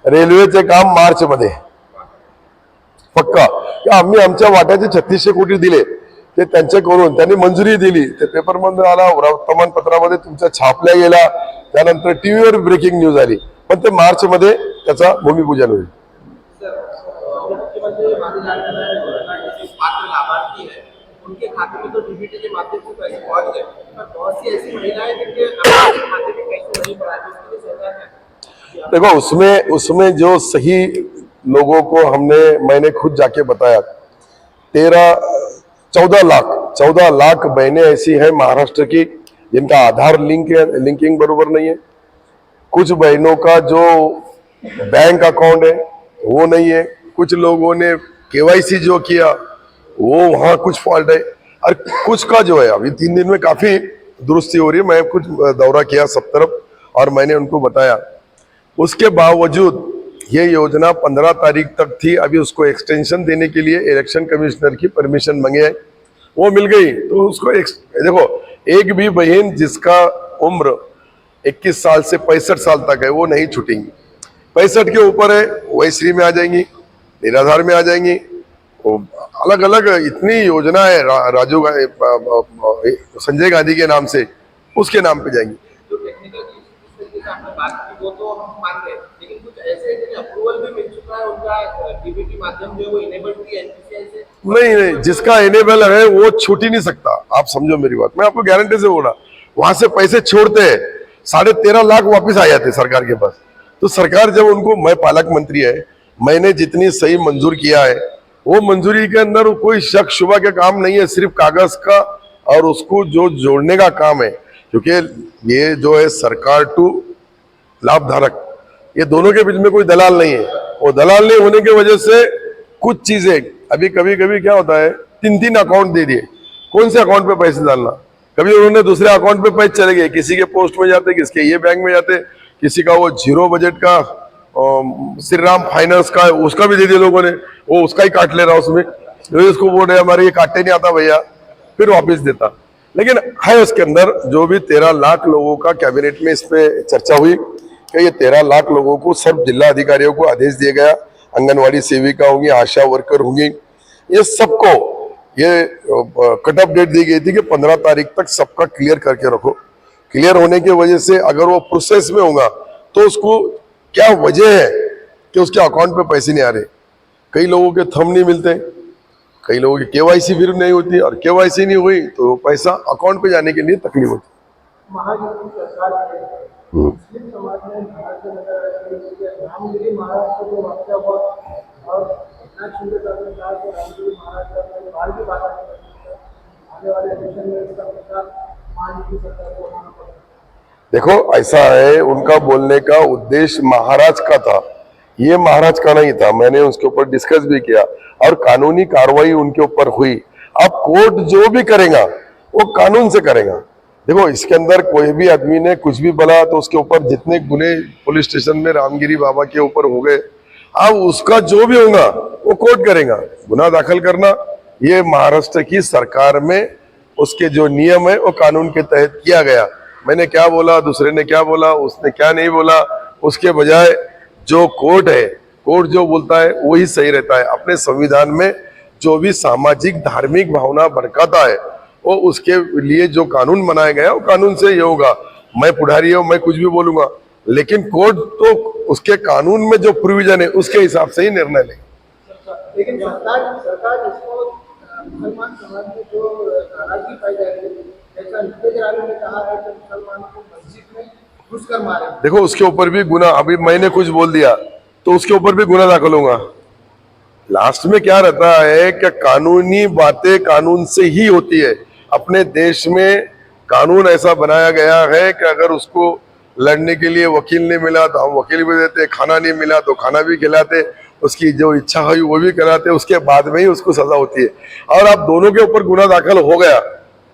रेल्वेचे काम मार्च मध्ये पक्का. आम्ही आमच्या वाट्याचे 3600 कोटी दिले ते त्यांच्याकडून त्यांनी मंजुरी दिली. ते पेपरमध्ये आला, वर्तमानपत्रामध्ये तुमच्या छापल्या गेला, त्यानंतर टीव्हीवर ब्रेकिंग न्यूज आली. पण ते मार्च मध्ये त्याचा भूमिपूजन होईल. उनके खाते में तो डीबीटी के माध्यम से पैसे पहुंच गए, पर बहुत सी ऐसी महिलाएं जिनके खाते में पैसे नहीं पड़ा, जिसके लिए सरकार ने देखो उसमें जो सही लोगों को मैंने खुद जाके बताया, 14 लाख बहनें ऐसी हैं महाराष्ट्र की जिनका आधार लिंकिंग बरोबर नहीं है. कुछ बहनों का जो बैंक अकाउंट है वो नहीं है. कुछ लोगों ने केवाईसी जो किया वो वहां कुछ फॉल्ट है, और कुछ का जो है अभी 3 दिन में काफी दुरुस्ती हो रही है. मैं कुछ दौरा किया सब तरफ और मैंने उनको बताया. उसके बावजूद ये योजना 15 तारीख तक थी. अभी उसको एक्सटेंशन देने के लिए इलेक्शन कमिश्नर की परमिशन मांगे है, वो मिल गई. तो उसको देखो, एक भी बहन जिसका उम्र 21 साल से 65 साल तक है वो नहीं छूटेंगी. 65 के ऊपर है वैश्री में आ जाएंगी, निराधार में आ जाएंगी. अलग अलग इतनी योजना है. संजय गांधी के नाम से उसके नाम पे जाएंगी. जो टेक्निकल आपने बात की वो तो हम मान रहे हैं, लेकिन कुछ ऐसे हैं जिन्हें अप्रूवल भी मिल चुका है, उनका डीबीटी माध्यम जो वो इनेबल्ड भी एनपीसीआई से नहीं, जिसका इनेबल है वो छूट ही नहीं सकता. आप समझो मेरी बात, मैं आपको गारंटी से बोल रहा. वहां से पैसे छोड़ते हैं, 13.5 लाख वापस आ जाते सरकार के पास. तो सरकार जब उनको, मैं पालक मंत्री है, मैंने जितनी सही मंजूर किया है वो मंजूरी के अंदर कोई शक शुबा का काम नहीं है, सिर्फ कागज का और उसको जो जोड़ने का काम है. क्योंकि ये जो है सरकार टू लाभधारक, ये दोनों के बीच में कोई दलाल नहीं है. वो दलाल नहीं होने की वजह से कुछ चीजें अभी कभी क्या होता है, 3 अकाउंट दे दिए. कौन से अकाउंट पे पैसे डालना? कभी उन्होंने दूसरे अकाउंट पे पैसे चले गए, किसी के पोस्ट में जाते, किसके ये बैंक में जाते, किसी का वो जीरो बजट का श्री राम फाइनेंस का उसका भी दे दिया लोगों ने, वो उसका ही काट ले रहा उसमें. उसको बोल रहे हमारे ये काटते नहीं आता भैया, फिर वापस देता. लेकिन है उसके अंदर जो भी 13 लाख लोगों का कैबिनेट में इस पे चर्चा हुई कि ये 13 लाख लोगों को सब जिला अधिकारियों को आदेश दिया गया, आंगनवाड़ी सेविका होंगी, आशा वर्कर होंगी, ये सबको ये कट ऑफ डेट दी गई थी कि 15 तारीख तक सबका क्लियर करके रखो. क्लियर होने की वजह से अगर वो प्रोसेस में होगा तो उसको क्या वजह है कि उसके अकाउंट पे पैसे नहीं आ रहे. कई लोगों के थंब नहीं मिलते, कई लोगों की केवाईसी फिर नहीं होती, और केवाईसी नहीं हुई तो पैसा अकाउंट पे जाने के लिए तकलीफ होती. देखो ऐसा है, उनका बोलने का उद्देश्य महाराज का था, ये महाराज का नहीं था. मैंने उसके ऊपर डिस्कस भी किया और कानूनी कार्रवाई उनके ऊपर हुई. अब कोर्ट जो भी करेगा वो कानून से करेगा. देखो इसके अंदर कोई भी आदमी ने कुछ भी बोला तो उसके ऊपर जितने गुने पुलिस स्टेशन में रामगिरी बाबा के ऊपर हो गए, अब उसका जो भी होगा वो कोर्ट करेगा. गुना दाखिल करना ये महाराष्ट्र की सरकार में उसके जो नियम है वो कानून के तहत किया गया. मैंने क्या बोला, दूसरे ने क्या बोला, उसने क्या नहीं बोला, उसके बजाय जो कोर्ट है, कोर्ट जो बोलता है वही सही रहता है. अपने संविधान में जो भी सामाजिक धार्मिक भावना भड़काता है वो उसके लिए जो कानून बनाया गया वो कानून से ये होगा. मैं पुढ़ारी हूं, मैं कुछ भी बोलूंगा, लेकिन कोर्ट तो उसके कानून में जो प्रोविजन है उसके हिसाब से ही निर्णय लेगी. लेकिन सरकार इसको मुसलमान समाज में जो नाराजगी पाई जा रही है, ऐसा ने कहा है कि मुसलमानों को मस्जिद में घुसकर मारे. देखो उसके ऊपर भी गुना, अभी मैंने कुछ बोल दिया तो उसके ऊपर भी गुना दाखिल होगा. लास्ट में क्या रहता है कि कानूनी बातें कानून से ही होती है. अपने देश में कानून ऐसा बनाया गया है कि अगर उसको लड़ने के लिए वकील नहीं मिला तो हम वकील भी देते, खाना नहीं मिला तो खाना भी खिलाते, उसकी जो इच्छा हुई वो भी कराते, उसके बाद में ही उसको सजा होती है. और अब दोनों के ऊपर गुना दाखिल हो गया,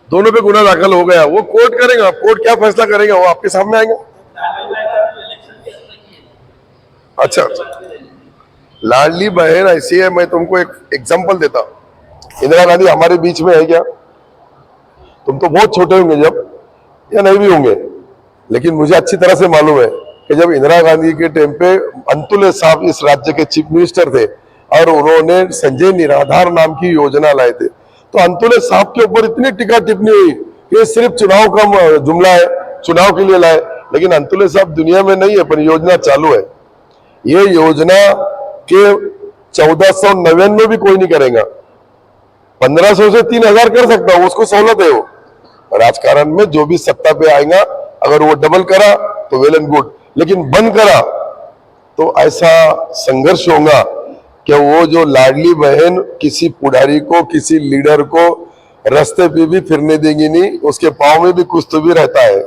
दोनों पे गुना दाखिल हो गया, वो कोर्ट करेगा. कोर्ट क्या फैसला करेगा वो आपके सामने आएगा. अच्छा, लाडली बहन ऐसी है, मैं तुमको एक एग्जांपल देता हूं. इंदिरा गांधी हमारे बीच में है क्या? तुम तो बहुत छोटे होंगे जब, या नहीं भी होंगे, लेकिन मुझे अच्छी तरह से मालूम है कि जब इंदिरा गांधी के टाइम पे अंतुले साहब इस राज्य के चीफ मिनिस्टर थे और उन्होंने संजय निराधार नाम की योजना लाए थे, तो अंतुले साहब के ऊपर इतनी टीका टिप्पणी हुई कि ये सिर्फ चुनाव का जुमला है, चुनाव के लिए लाए। लेकिन अंतुले साहब दुनिया में नहीं है, पर योजना चालू है। ये योजना के 1499 भी कोई नहीं करेगा, 1500 से 3000 कर सकता है, उसको सहूलत है। वो राजकारण में जो भी सत्ता पे आएगा, अगर वो डबल करा तो वेल एंड गुड, लेकिन बंद करा तो ऐसा संघर्ष होगा कि वो जो लाडली बहन किसी पुजारी को, किसी लीडर को रास्ते पे भी फिरने देगी नहीं, उसके पांव में भी कुछ तो भी रहता है।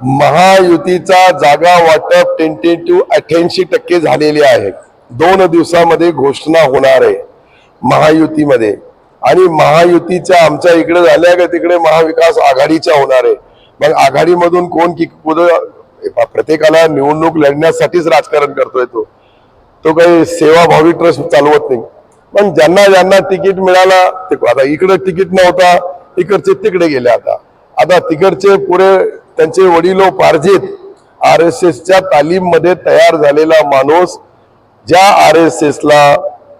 महायुतीचा जागा वाटप टेंटेटिव्ह 88% झालेले आहे। 2 दिवसामध्ये घोषणा होणार आहे महायुतीमध्ये, आणि महायुतीच्या आमच्या इकडे झाल्या का तिकडे महाविकास आघाडीच्या होणार आहे। मग आघाडीमधून कोण प्रत्येकाला निवडणूक लढण्यासाठीच राजकारण करतोय, तो काही सेवाभावी ट्रस्ट चालवत नाही। पण ज्यांना ज्यांना तिकीट मिळाला ते, आता इकडे तिकीट नव्हता, इकडचे तिकडे गेले। आता तिकडचे पुरे त्यांचे वडिलोपार्जित RSSच्या तालीम मध्ये तयार झालेला माणूस, ज्या RSS ला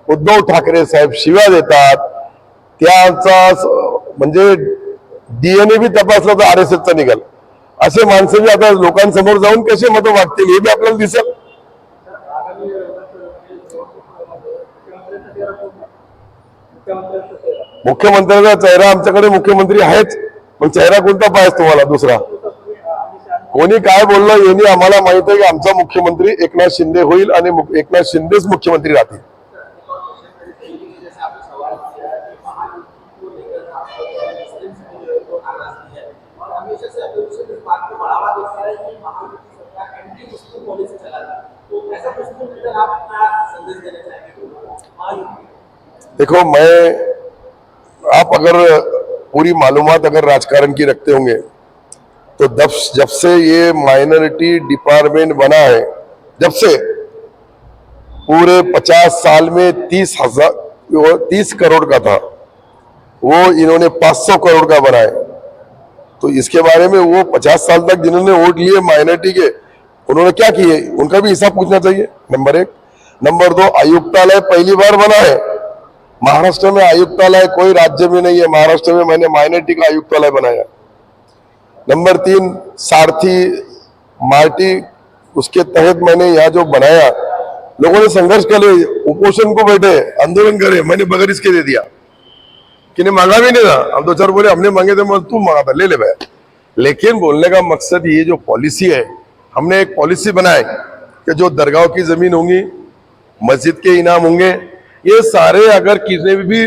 उद्धव ठाकरे साहेब शिव्या देतात, त्याचा म्हणजे DNA भी तपासला तर RSSचा निघाल, असे माणसं बी आता लोकांसमोर जाऊन कसे मतं मागतील हे बी आपल्याला दिसेल। मुख्यमंत्र्याचा चेहरा आमच्याकडे मुख्यमंत्री आहेच, पण चेहरा कोणता पाहिजे तुम्हाला दुसरा? कोणी काय बोललं यांनी आम्हाला माहित आहे की आमचा मुख्यमंत्री एकनाथ शिंदे होईल आणि एकनाथ शिंदेच मुख्यमंत्री राहतील। देखो, आप अगर पूरी मालूमात अगर राजकारण की रखते होंगे तो जब से ये माइनॉरिटी डिपार्टमेंट बना है, जब से पूरे 50 साल में 30 करोड़ का था, वो इन्होंने 500 करोड़ का बनाया। तो इसके बारे में वो 50 साल तक जिन्होंने वोट लिए माइनॉरिटी के, उन्होंने क्या किए उनका भी हिसाब पूछना चाहिए, नंबर 1। नंबर 2, आयुक्तालय पहली बार बना है महाराष्ट्र में। आयुक्तालय कोई राज्य में नहीं है, महाराष्ट्र में मैंने माइनॉरिटी का आयुक्तालय बनाया। नंबर 3, सारथी मार्टी, उसके तहत मैंने यहाँ जो बनाया, लोगों ने संघर्ष करे, उपोषण को बैठे, आंदोलन करे, मैंने बगैर इसके दे दिया, कि मांगा भी नहीं था। अब 2-4 बोले हमने मांगे थे, मैं तू मांगा था, ले ले भाई। लेकिन बोलने का मकसद ये जो पॉलिसी है, हमने एक पॉलिसी बनाई कि जो दरगाह की जमीन होंगी, मस्जिद के इनाम होंगे, ये सारे अगर किसी भी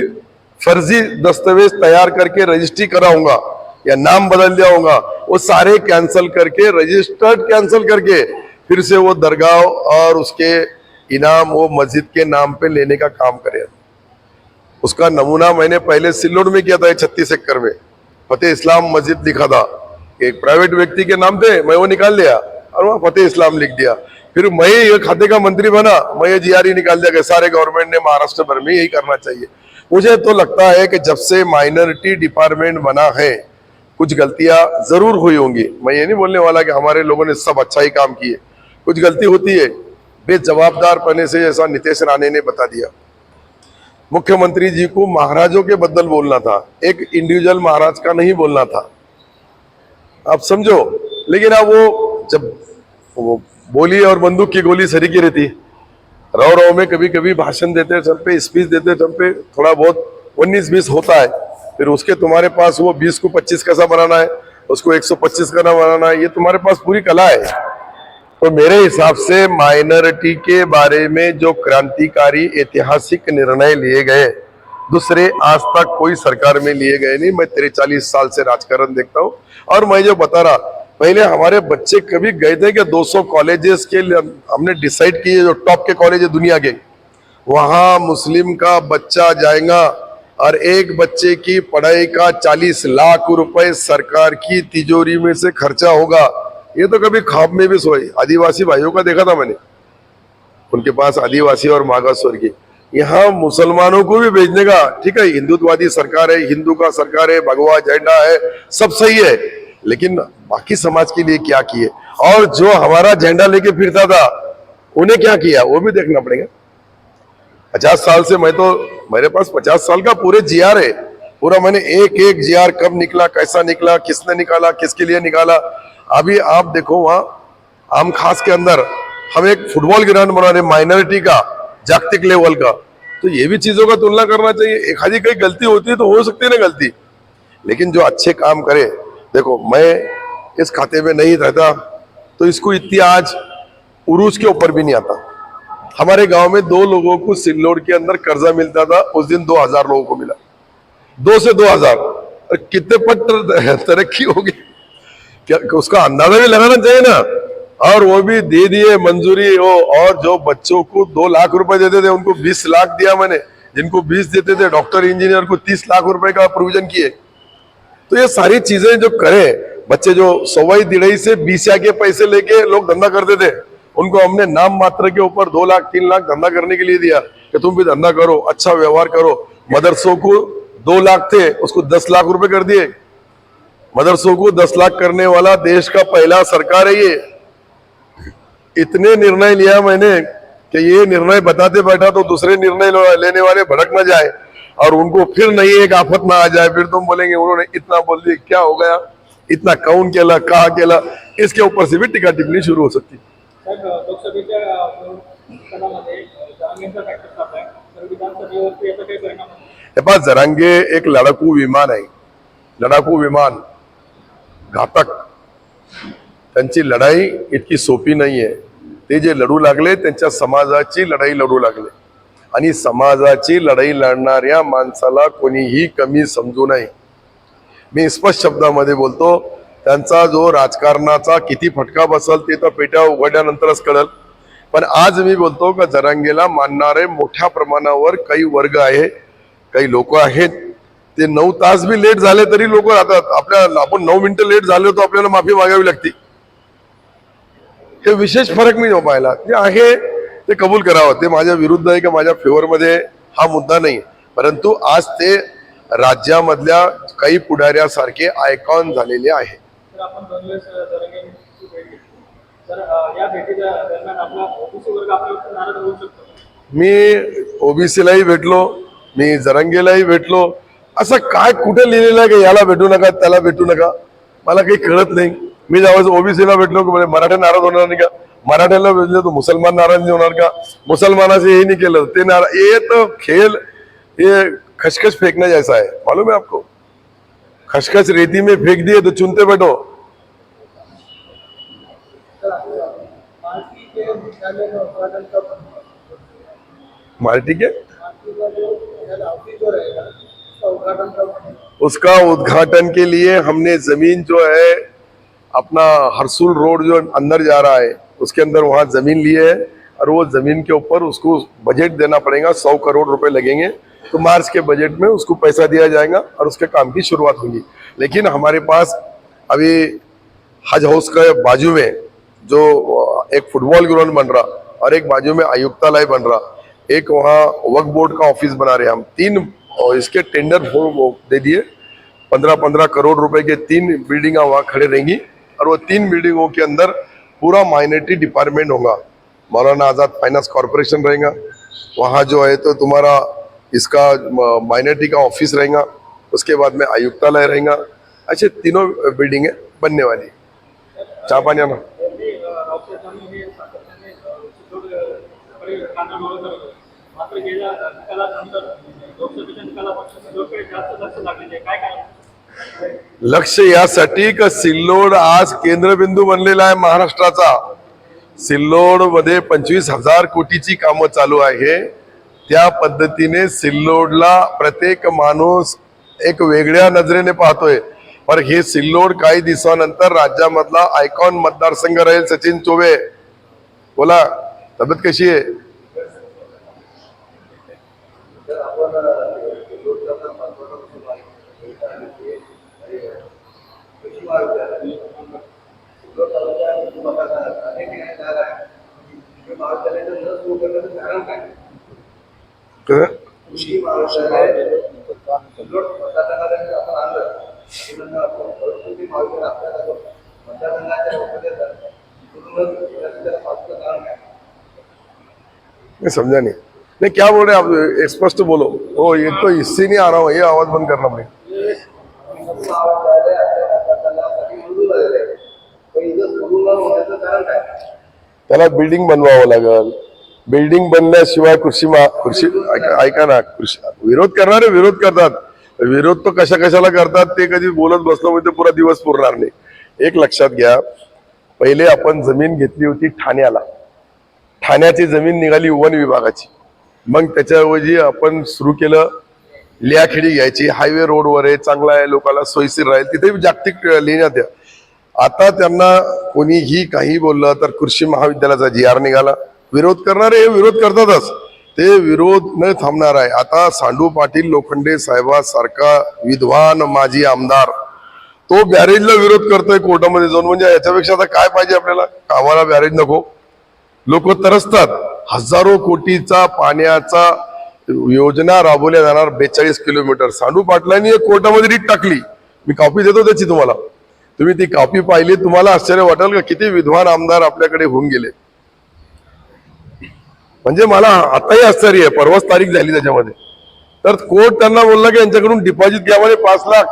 फर्जी दस्तावेज तैयार करके रजिस्ट्री करा होगा या नाम बदल दिया होगा, वो सारे कैंसिल करके, रजिस्टर्ड कैंसिल करके फिर से वो दरगाह और उसके इनाम वो मस्जिद के नाम पे लेने का काम करे। उसका नमूना मैंने पहले सिल्लोड में किया था, 36 एकड़ में फतेह इस्लाम मस्जिद लिखा था, एक प्राइवेट व्यक्ति के नाम थे, मैं वो निकाल लिया और वहाँ फतेह इस्लाम लिख दिया। फिर मैं ये खाते का मंत्री बना, मैं ये GRE निकाल दिया कि सारे गवर्नमेंट ने महाराष्ट्र भर में यही करना चाहिए। मुझे तो लगता है कि जब से माइनॉरिटी डिपार्टमेंट बना है, कुछ गलतियां जरूर हुई होंगी। मैं ये नहीं बोलने वाला कि हमारे लोगों ने सब अच्छा ही काम किए, कुछ गलती होती है। बेजवाबदार पने से, जैसा नितेश राणे ने बता दिया, मुख्यमंत्री जी को महाराजों के बदल बोलना था, एक इंडिविजुअल महाराज का नहीं बोलना था, आप समझो। लेकिन अब वो जब वो बोली और बंदूक की गोली सरी की रहती, रव में कभी कभी भाषण देते टाइम पे, स्पीच देते टाइम पे थोड़ा बहुत 19-20 होता है, फिर उसके तुम्हारे पास वो 20 को 25 कैसा बनाना है, उसको 125 का बनाना है, ये तुम्हारे पास पूरी कला है। तो मेरे हिसाब से माइनॉरिटी के बारे में जो क्रांतिकारी ऐतिहासिक निर्णय लिए गए, दूसरे आज तक कोई सरकार में लिए गए नहीं। मैं 43 साल से राजकारण देखता हूँ, और मैं जो बता रहा, पहले हमारे बच्चे कभी गए थे कि 200 कॉलेजेस के लिए हमने डिसाइड किए, जो टॉप के कॉलेज है दुनिया के, वहां मुस्लिम का बच्चा जाएगा और एक बच्चे की पढ़ाई का 40 लाख रुपए सरकार की तिजोरी में से खर्चा होगा। ये तो कभी ख्वाब में भी सोए। आदिवासी भाइयों का देखा था मैंने, उनके पास आदिवासी और मागास वर्ग की यहाँ मुसलमानों को भी भेजने का, ठीक है, हिंदुत्ववादी सरकार है, हिंदू का सरकार है, भगवा झंडा है, सब सही है, लेकिन बाकी समाज के लिए क्या किए, और जो हमारा झंडा लेके फिरता था उन्हें क्या किया वो भी देखना पड़ेगा। 50 साल से मैं तो, मेरे पास 50 साल का पूरे जीआर है, पूरा मैंने एक एक जीआर कब निकला, कैसा निकला, किसने निकाला, किसके लिए निकाला। अभी आप देखो वहां आम खास के अंदर हम एक फुटबॉल ग्राउंड बना रहे माइनॉरिटी का, जागतिक लेवल का, तो ये भी चीजों का तुलना करना चाहिए। एक आधी कहीं गलती होती है तो हो सकती है ना गलती, लेकिन जो अच्छे काम करे, देखो मैं इस खाते में नहीं रहता तो इसको इतनी आज उरूज के ऊपर भी नहीं आता। हमारे गांव में 2 लोगों को सिल्लोड के अंदर कर्जा मिलता था, उस दिन 2000 लोगों को मिला, 2 से 2000, और कितने पट तरक्की होगी, क्या उसका अंदाजा भी लगाना चाहिए ना। और वो भी दे दिए मंजूरी हो, और जो बच्चों को 2 लाख रुपए देते थे उनको 20 लाख दिया मैंने, जिनको 20 देते थे डॉक्टर इंजीनियर को 30 लाख रुपए का प्रोविजन किए। तो ये सारी चीजें जो करे, बच्चे जो सवाई दिड़ई से 20 के पैसे लेके लोग धंधा करते थे, उनको हमने नाम मात्र के ऊपर 2 लाख 3 लाख धंधा करने के लिए दिया कि तुम भी धंधा करो, अच्छा व्यवहार करो। मदरसों को 2 लाख थे, उसको 10 लाख रुपए कर दिए। मदरसों को 10 लाख करने वाला देश का पहला सरकार है ये। इतने निर्णय लिया मैंने कि ये निर्णय बताते बैठा तो दूसरे निर्णय लेने वाले भड़क ना जाए और उनको फिर नई एक आफत ना आ जाए, फिर तुम बोलेंगे उन्होंने इतना बोल दिया, क्या हो गया, इतना कौन केला, कहा केला, इसके ऊपर से भी टीका टिप्पणी शुरू हो सकती है। साहेब, लोकसभेच्या निकालामध्ये जरांगेंचा फॅक्टर सापडलाय, तर विधानसभेवरती याचा काही परिणाम होतो? हे पास जरांगे एक लढाकू विमान आहे, लढाकू विमान घातक, त्यांची लढाई इतकी सोपी नाहीये। ते जे लढू लागले त्यांच्या समाजाची लढाई लढू लागले, आणि समाजाची लढाई लढणाऱ्या माणसाला कोणीही कमी समजू नये। मी स्पष्ट शब्दामध्ये बोलतो, त्यांचा जो राजकारणाचा किती फटका बसल ते तर पेट्या उघडल्यानंतरच कळेल, पण आज मी बोलतो का जरांगेला मानणारे मोठ्या प्रमाणावर काही वर्ग आहे, काही लोक आहेत, ते 9 तास भी लेट झाले तरी लोक राहतात। आपण 9 मिनिटं लेट झाले तो आपल्याला माफी मागावी लागते, हे विशेष फरक मी जो पाहिला ते आहे ते कबूल करावं। ते माझ्या विरुद्ध आहे की माझ्या फेवर मध्ये हा मुद्दा नाही, परंतु आज ते राज्यामधल्या काही पुढाऱ्यासारखे आयकॉन झालेले आहे। तर आपण 2 वेळेस जरांगेंची भेट घेतली, तर या भेटीच्या दरम्यान आपला ओबीसी वर्ग आपल्यावर नाराज होऊ शकतो? मी ओबीसीलाही भेटलो, मी जरांगेलाही भेटलो, असं काय कुठे लिहिलेलं आहे की याला भेटू नका त्याला भेटू नका, मला काही कळत नाही। मी जेव्हा ओबीसीला भेटलो की मराठा नाराज होणार नाही का, मराठ्याला भेटले तो मुसलमान नाराज नाही होणार का, मुसलमानाचे हे नाही केलं ते नाराज, ये तो खेल, ये खसखस फेंकने जैसा है, मालूम है आपको, खसखस रेती में फेंक दिए तो चुनते बैठो। मार्टी के विद्यालय का उद्घाटन कब होगा? मार्टी के मार्टी का जो ऑफिस जो रहेगा उसका उद्घाटन कब होगा? उसका उद्घाटन के लिए हमने जमीन जो है अपना हरसुल रोड जो अंदर जा रहा है उसके अंदर वहां जमीन लिए है, और वो जमीन के ऊपर उसको बजट देना पड़ेगा, 100 करोड़ रुपए लगेंगे, तो मार्च के बजट में उसको पैसा दिया जाएगा और उसके काम की शुरुआत होगी। लेकिन हमारे पास अभी हज हाउस के बाजू में जो एक फुटबॉल ग्राउंड बन रहा और एक बाजू में आयुक्तालय बन रहा, एक वहाँ वक्फ बोर्ड का ऑफिस बना रहे हम, 3 इसके टेंडर दे दिए, 15-15 करोड़ रुपए के 3 बिल्डिंग वहाँ खड़े रहेंगी, और वो 3 बिल्डिंगों के अंदर पूरा माइनॉरिटी डिपार्टमेंट होगा, मौलाना आजाद फाइनेंस कॉर्पोरेशन रहेगा, वहाँ जो है तो तुम्हारा इसका माइनॉरिटी का ऑफिस रहेगा, उसके बाद में आयुक्तालय रहेगा, ऐसे 3 बिल्डिंगें बनने वाली। चाह पानी आना मात्र गेल्या निकालानंतर लोकसभेच्या निकालापासून सिल्लोडकडे जास्त लक्ष लागलेले आहे, काय कारण? लक्ष यासाठी का सिल्लोड आज केंद्रबिंदू बनलेला आहे महाराष्ट्राचा। सिल्लोड मध्ये 25,000 कोटीची कामं चालू आहे, त्या पद्धतीने सिल्लोडला प्रत्येक माणूस एक वेगळ्या नजरेने पाहतोय, पर हे सिल्लोड काही दिवसानंतर राज्यामधला आयकॉन मतदारसंघ राहील। सचिन चोबे बोला, तब्येत कशी आहे? मैं समझा नहीं। नहीं, क्या बोल रहे हैं आप, स्पष्ट बोलो। ओ, ये तो इससे नहीं आ रहा हूँ, ये आवाज बंद करना पड़ेगा। त्याला बिल्डिंग बनवावं लागल। बिल्डिंग बनल्याशिवाय कृषी ऐका ना, कृषी विरोध करणारे विरोध करतात। विरोध तो कशाला करतात ते कधी बोलत बसलो म्हणजे पुरा दिवस पुरणार नाही। एक लक्षात घ्या, पहिले आपण जमीन घेतली होती ठाण्याला, ठाण्याची जमीन निघाली वन विभागाची, मग त्याच्याऐवजी आपण सुरू केलं लियाखेडी घ्यायची, हायवे रोडवर आहे, चांगला आहे, लोकांना सोयीशीर राहील, तिथे जागतिक लेण्यात द्या। आता त्यांना कोणीही काही बोललं तर कृषी महाविद्यालयाचा GR निघाला। विरोध करणारे हे विरोध करतातच, ते विरोध न थांबणार आहे। आता सांडू पाटील लोखंडे साहेबांसारखा विद्वान माजी आमदार तो बॅरेजला विरोध करतोय कोर्टामध्ये जाऊन, म्हणजे याच्यापेक्षा आता काय पाहिजे आपल्याला? आम्हाला बॅरेज नको, लोक तरसतात। हजारो कोटीचा पाण्याचा योजना राबवल्या जाणार 42 किलोमीटर। सांडू पाटलांनी एक कोर्टामध्ये रीट टाकली, मी कॉपी देतो त्याची तुम्हाला, तुम्ही ती कॉपी पाहिली, तुम्हाला आश्चर्य वाटेल का किती विद्वान आमदार आपल्याकडे होऊन गेले। म्हणजे मला आताही आश्चर्य आहे, परवाच तारीख झाली त्याच्यामध्ये, तर कोर्ट त्यांना बोलला की यांच्याकडून डिपॉझिट घ्या म्हणे 5 लाख।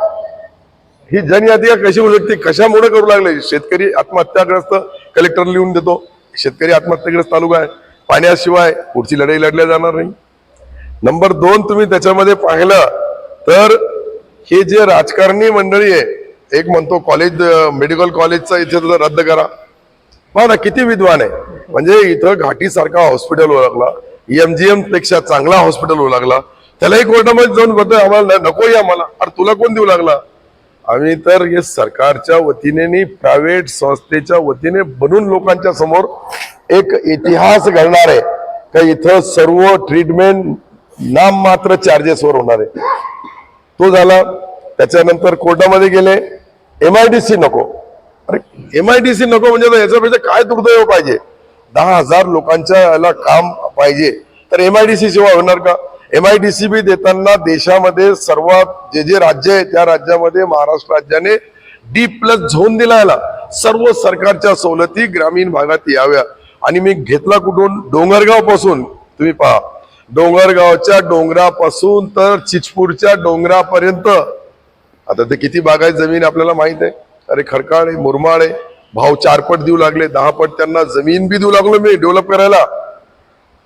ही जनयातिका कशी होऊ शकते? कशामुळे करू लागले? शेतकरी आत्महत्याग्रस्त कलेक्टर लिहून देतो, शेतकरी आत्महत्याग्रस्त तालुका आहे, पाण्याशिवाय पुढची लढाई लढल्या जाणार नाही। नंबर 2, तुम्ही त्याच्यामध्ये पाहिलं तर हे जे राजकारणी मंडळी आहे, एक म्हणतो कॉलेज मेडिकल कॉलेजचा इथे तुझा रद्द करा, पहा ना किती विद्वान आहे। म्हणजे इथं घाटी सारखा हॉस्पिटल होऊ लागला, MGM पेक्षा चांगला हॉस्पिटल होऊ लागला, त्यालाही कोर्टामध्ये जाऊन बघतोय आम्हाला नको, आम्हाला अरे तुला कोण देऊ लागला? आम्ही तर हे सरकारच्या वतीने प्रायव्हेट संस्थेच्या वतीने बनून लोकांच्या समोर एक इतिहास घडणार आहे का इथं सर्व ट्रीटमेंट नाममात्र चार्जेसवर होणार आहे। तो झाला, त्याच्यानंतर कोर्टामध्ये गेले MIDC नको। अरे MIDC नको म्हणजे याच्यापेक्षा काय दुर्दैव पाहिजे? 10,000 लोकांच्या याला काम पाहिजे तर MIDC सेवा होणार का? MIDC बी देताना देशामध्ये सर्वात जे राज्य आहे त्या राज्यामध्ये महाराष्ट्र राज्याने D+ झोन दिला, सर्व सरकारच्या सवलती ग्रामीण भागात याव्या। आणि मी घेतला कुठून? डोंगरगाव पासून, तुम्ही पहा डोंगरगावच्या डोंगरापासून तर चिचपूरच्या डोंगरापर्यंत, आता ते किती बागायत जमीन आपल्याला माहित आहे। अरे खडकाळ आहे, मुरमाड आहे, भाव 4 पट देऊ लागले, 10 पट त्यांना जमीन बी देऊ लागलो मी डेव्हलप करायला।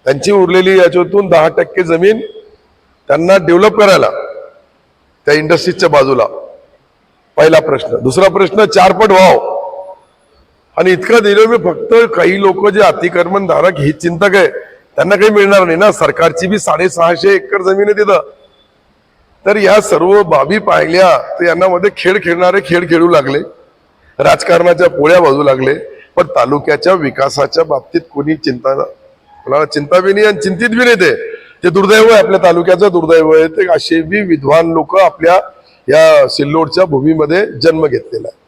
त्यांची उरलेली याच्यातून 10% जमीन त्यांना डेव्हलप करायला त्या इंडस्ट्रीजच्या बाजूला। पहिला प्रश्न। दुसरा प्रश्न, 4 पट भाव आणि इतकं दिलं मी, फक्त काही लोक जे अतिक्रमण धारक ही चिंतक आहे त्यांना काही मिळणार नाही ना, सरकारची बी 650 एकर जमीन आहे तिथं। तर या सर्व बाबी पाहिल्या तर यांना मध्ये खेळ खेळणारे खेळ खेळू लागले, राजकारणाच्या पोळ्या बाजू लागले, पण तालुक्याच्या विकासाच्या बाबतीत कोणी चिंता बी नाही आणि चिंतित बी नाही। ते दुर्दैव आहे, आपल्या तालुक्याचं दुर्दैव आहे। ते असे बी विद्वान लोक आपल्या या सिल्लोडच्या भूमीमध्ये जन्म घेतलेला आहे।